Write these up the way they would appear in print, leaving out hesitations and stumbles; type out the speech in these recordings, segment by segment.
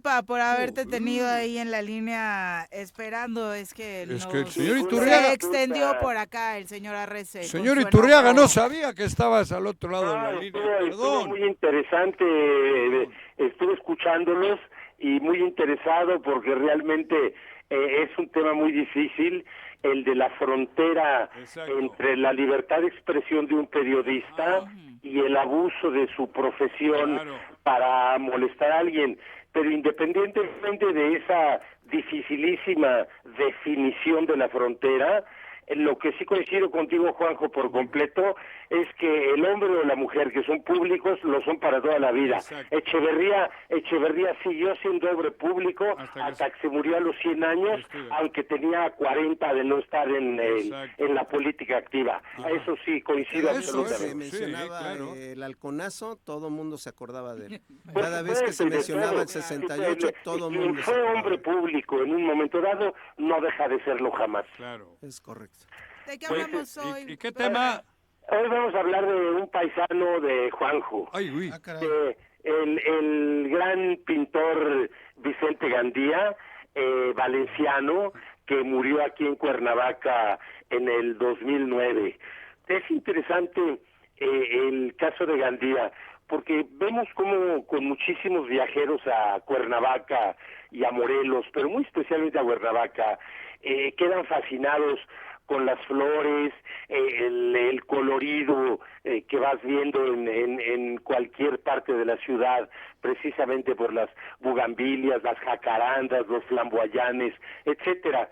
disculpa por haberte tenido ahí en la línea esperando. Es que Es nos que el señor se Iturriaga, extendió por acá el señor Arrece con señor su Iturriaga, no enojo. sabía que estabas al otro lado de la línea. Estuvo Perdón. muy interesante, estuve escuchándolos y muy interesado porque realmente es un tema muy difícil, el de la frontera Exacto. entre la libertad de expresión de un periodista y el abuso de su profesión Claro. para molestar a alguien. Pero independientemente de esa dificilísima definición de la frontera, lo que sí coincido contigo, Juanjo, por completo, es que el hombre o la mujer que son públicos lo son para toda la vida. Exacto. Echeverría siguió siendo hombre público hasta que se murió a los 100 años, aunque tenía 40 de no estar en la política activa. Eso sí, coincido Cada vez que absolutamente. se mencionaba claro. el halconazo, todo el mundo se acordaba de él. Por Cada vez que se supuesto, y de mencionaba todo. el 68, todo el Quien mundo se fue acordaba. hombre público en un momento dado no deja de serlo jamás. Claro. Es correcto. ¿De qué Pues, hablamos hoy? ¿Y qué tema? Hoy vamos a hablar de un paisano de Juanjo. Ay, uy. El gran pintor Vicente Gandía, valenciano, que murió aquí en Cuernavaca en el 2009. Es interesante el caso de Gandía, porque vemos como con muchísimos viajeros a Cuernavaca y a Morelos, pero muy especialmente a Cuernavaca, quedan fascinados con las flores, el colorido que vas viendo en cualquier parte de la ciudad, precisamente por las bugambilias, las jacarandas, los flamboyanes, etcétera.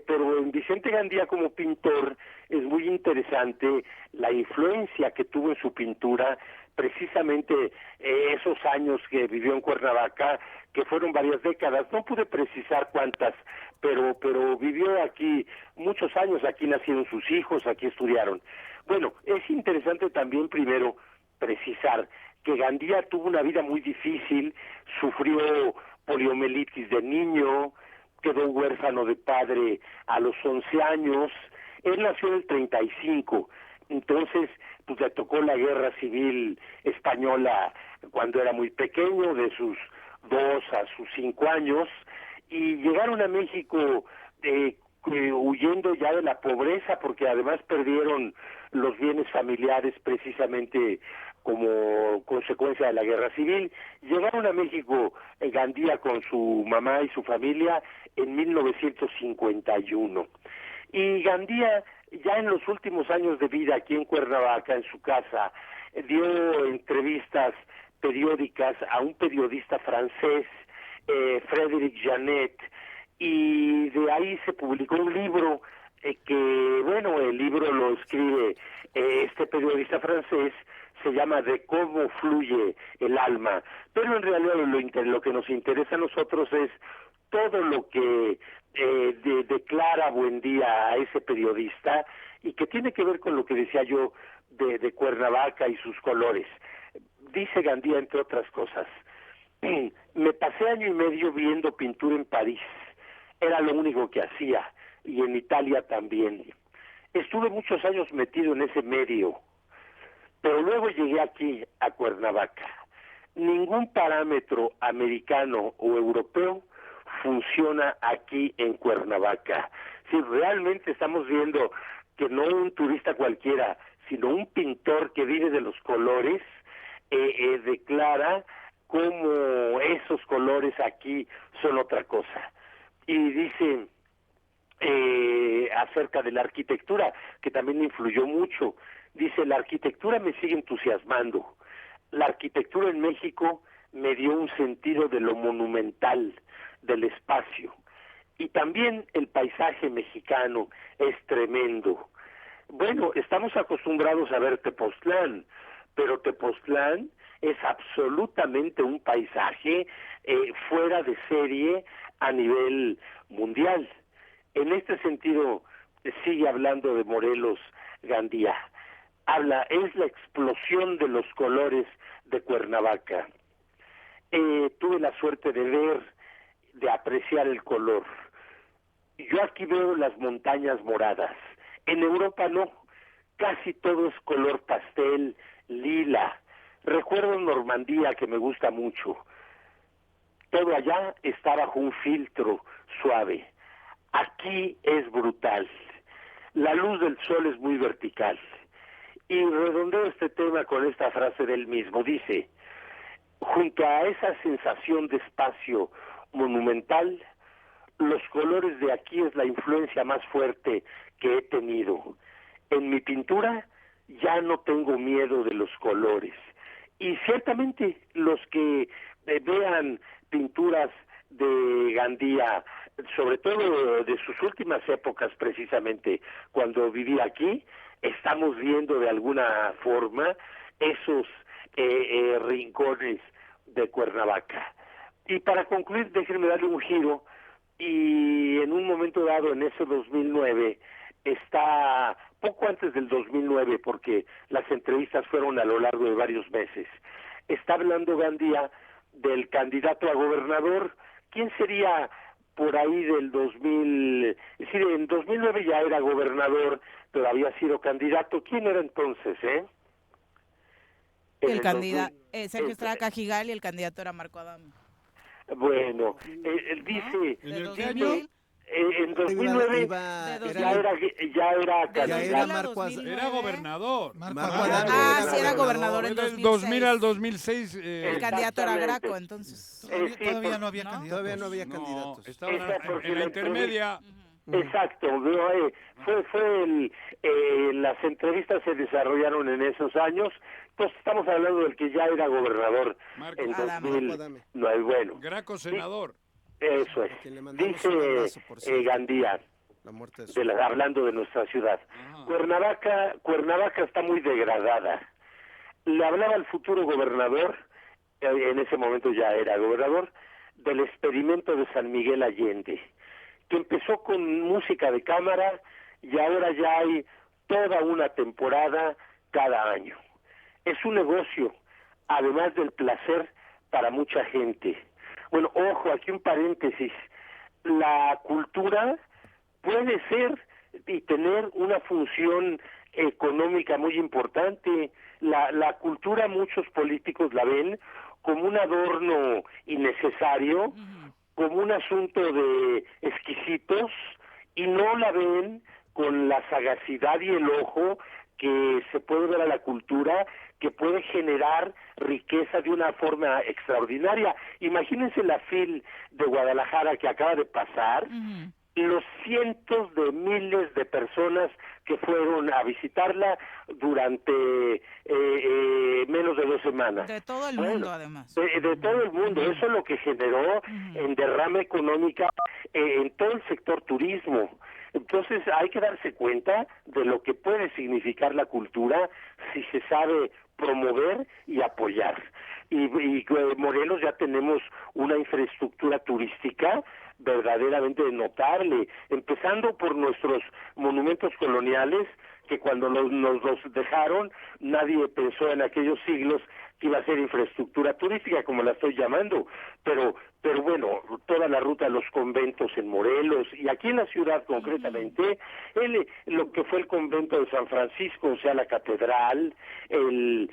Pero en Vicente Gandía como pintor es muy interesante la influencia que tuvo en su pintura, precisamente esos años que vivió en Cuernavaca, que fueron varias décadas, no pude precisar cuántas, pero vivió aquí muchos años, aquí nacieron sus hijos, aquí estudiaron. Bueno, es interesante también primero precisar que Gandía tuvo una vida muy difícil, sufrió poliomielitis de niño, quedó huérfano de padre a los 11 años, él nació en el 35, entonces pues le tocó la guerra civil española cuando era muy pequeño, de sus 2 a sus 5 años, y llegaron a México huyendo ya de la pobreza, porque además perdieron los bienes familiares precisamente como consecuencia de la guerra civil. Llegaron a México Gandía con su mamá y su familia en 1951. Y Gandía, ya en los últimos años de vida aquí en Cuernavaca, en su casa, dio entrevistas periódicas a un periodista francés, Frédéric Janet, y de ahí se publicó un libro que, bueno, el libro lo escribe este periodista francés, se llama De cómo fluye el alma, pero en realidad lo que nos interesa a nosotros es todo lo que declara Buendía a ese periodista y que tiene que ver con lo que decía yo de Cuernavaca y sus colores. Dice Gandía, entre otras cosas, me pasé año y medio viendo pintura en París, era lo único que hacía, y en Italia también. Estuve muchos años metido en ese medio, pero luego llegué aquí a Cuernavaca. Ningún parámetro americano o europeo funciona aquí en Cuernavaca. Si realmente estamos viendo que no un turista cualquiera, sino un pintor que vive de los colores, declara cómo esos colores aquí son otra cosa. Y dice acerca de la arquitectura, que también influyó mucho, dice, la arquitectura me sigue entusiasmando. La arquitectura en México me dio un sentido de lo monumental, del espacio. Y también el paisaje mexicano es tremendo. Bueno, estamos acostumbrados a ver Tepoztlán, pero Tepoztlán es absolutamente un paisaje fuera de serie a nivel mundial. En este sentido, sigue hablando de Morelos Gandía. Es la explosión de los colores de Cuernavaca. Tuve la suerte de ver, de apreciar el color. Yo aquí veo las montañas moradas. En Europa no, casi todo es color pastel, lila. Recuerdo Normandía, que me gusta mucho. Todo allá está bajo un filtro suave. Aquí es brutal. La luz del sol es muy vertical. Y redondeo este tema con esta frase del mismo. Dice, junto a esa sensación de espacio monumental, los colores de aquí es la influencia más fuerte que he tenido. En mi pintura ya no tengo miedo de los colores. Y ciertamente los que vean pinturas de Gandía, sobre todo de sus últimas épocas precisamente, cuando vivía aquí, estamos viendo de alguna forma esos rincones de Cuernavaca. Y para concluir, déjenme darle un giro, y en un momento dado, en ese 2009, está poco antes del 2009, porque las entrevistas fueron a lo largo de varios meses, está hablando Gandía del candidato a gobernador. ¿Quién sería por ahí del 2000? Es decir, en 2009 ya era gobernador, pero había sido candidato. ¿Quién era entonces, El candidato, Sergio Estrada Cajigal, y el candidato era Marco Adame. Bueno, él dice... ¿De 2000? En 2009 ya era candidato. Era gobernador. Marco Adame. Sí, era gobernador en Fue 2006. del 2000 al 2006. El candidato era Graco, entonces. Todavía no había candidatos. Todavía no había candidatos. Estaba en la intermedia. Exacto, las entrevistas se desarrollaron en esos años, pues estamos hablando del que ya era gobernador Marco en Adame. 2009. Bueno, Graco senador. eso es. A quien le mandamos un abrazo, por Dice cierto. Gandía, La muerte de su hablando de nuestra ciudad, Ajá. Cuernavaca está muy degradada. Le hablaba al futuro gobernador, en ese momento ya era gobernador, del experimento de San Miguel Allende, que empezó con música de cámara y ahora ya hay toda una temporada cada año. Es un negocio, además del placer para mucha gente. Bueno, ojo, aquí un paréntesis. La cultura puede ser y tener una función económica muy importante. La cultura, muchos políticos la ven como un adorno innecesario, como un asunto de exquisitos, y no la ven con la sagacidad y el ojo que se puede ver a la cultura, que puede generar riqueza de una forma extraordinaria. Imagínense la FIL de Guadalajara que acaba de pasar, los cientos de miles de personas que fueron a visitarla durante menos de 2 semanas. De todo el mundo, además. De todo el mundo. Eso es lo que generó en derrama económica en todo el sector turismo. Entonces hay que darse cuenta de lo que puede significar la cultura si se sabe promover y apoyar. Y Morelos ya tenemos una infraestructura turística verdaderamente notable, empezando por nuestros monumentos coloniales, que cuando nos los dejaron, nadie pensó en aquellos siglos que iba a ser infraestructura turística, como la estoy llamando, pero bueno, toda la ruta de los conventos en Morelos, y aquí en la ciudad concretamente, lo que fue el convento de San Francisco, o sea, la catedral, el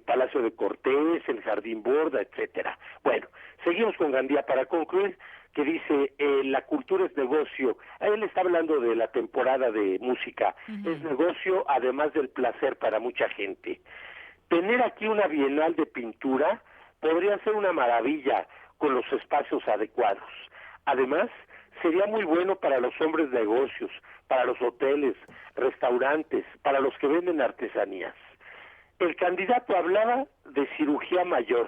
Palacio de Cortés, el Jardín Borda, etcétera. Bueno, seguimos con Gandía para concluir, que dice, la cultura es negocio. Él está hablando de la temporada de música. Es negocio, además del placer para mucha gente. Tener aquí una bienal de pintura podría ser una maravilla con los espacios adecuados. Además, sería muy bueno para los hombres de negocios, para los hoteles, restaurantes, para los que venden artesanías. El candidato hablaba de cirugía mayor,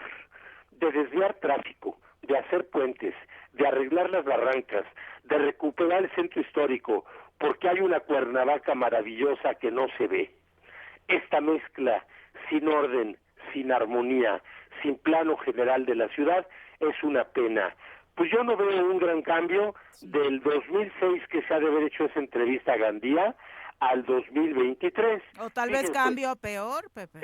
de desviar tráfico, de hacer puentes, de arreglar las barrancas, de recuperar el centro histórico, porque hay una Cuernavaca maravillosa que no se ve. Esta mezcla sin orden, sin armonía, sin plano general de la ciudad, es una pena. Pues yo no veo un gran cambio del 2006 que se ha de haber hecho esa entrevista a Gandía al 2023. O tal vez cambio peor, Pepe.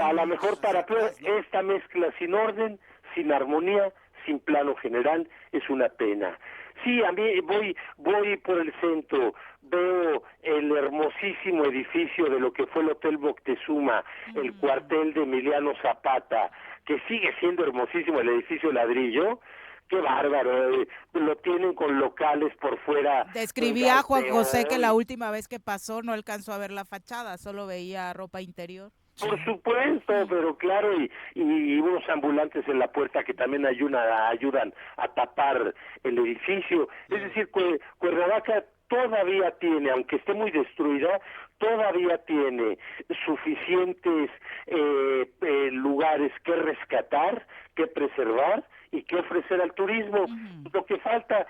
A lo mejor para peor, esta mezcla sin orden, sin armonía, sin plano general, es una pena. Sí, a mí voy por el centro, veo el hermosísimo edificio de lo que fue el Hotel Moctezuma, el cuartel de Emiliano Zapata, que sigue siendo hermosísimo el edificio ladrillo. Qué bárbaro, lo tienen con locales por fuera. Describía a Juan José que la última vez que pasó no alcanzó a ver la fachada, solo veía ropa interior. Por supuesto, pero claro, y unos ambulantes en la puerta que también ayudan a tapar el edificio. Es decir, Cuernavaca todavía tiene, aunque esté muy destruida, todavía tiene suficientes lugares que rescatar, que preservar y que ofrecer al turismo. Lo que falta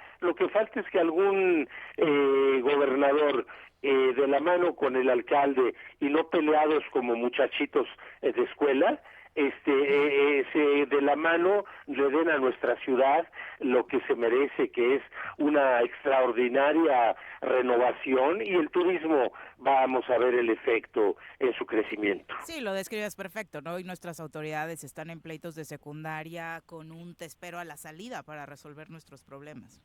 es que algún gobernador de la mano con el alcalde y no peleados como muchachitos de escuela, de la mano le den a nuestra ciudad lo que se merece, que es una extraordinaria renovación, y el turismo vamos a ver el efecto en su crecimiento. Sí, lo describes perfecto, ¿no? Y nuestras autoridades están en pleitos de secundaria con un te espero a la salida para resolver nuestros problemas.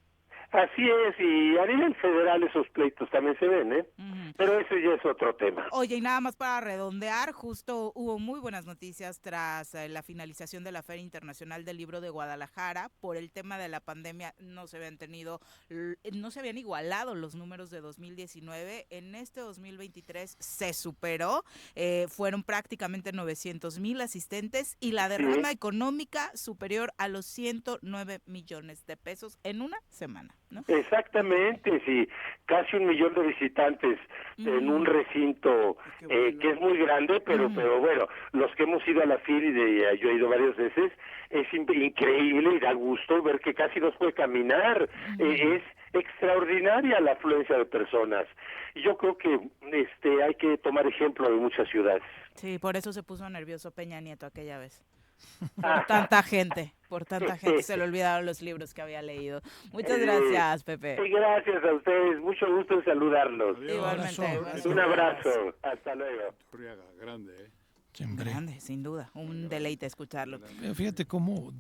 Así es, y a nivel federal esos pleitos también se ven, pero ese ya es otro tema. Oye, y nada más para redondear, justo hubo muy buenas noticias tras la finalización de la Feria Internacional del Libro de Guadalajara. Por el tema de la pandemia no se habían igualado los números de 2019. En este 2023 se superó, fueron prácticamente 900,000 asistentes y la derrama económica superior a los 109 millones de pesos en una semana, ¿no? Exactamente, sí, casi 1 millón de visitantes en un recinto que es muy grande, pero bueno, los que hemos ido a la FIL, yo he ido varias veces, es increíble y da gusto ver que casi no se puede caminar, es extraordinaria la afluencia de personas. Yo creo que hay que tomar ejemplo de muchas ciudades. Sí, por eso se puso nervioso Peña Nieto aquella vez. Por tanta gente se le olvidaron los libros que había leído. Muchas gracias, Pepe. Gracias a ustedes, mucho gusto en saludarlos. Igualmente. Un abrazo, hasta luego. Grande, Grande, sin duda, un deleite escucharlo. Fíjate cómo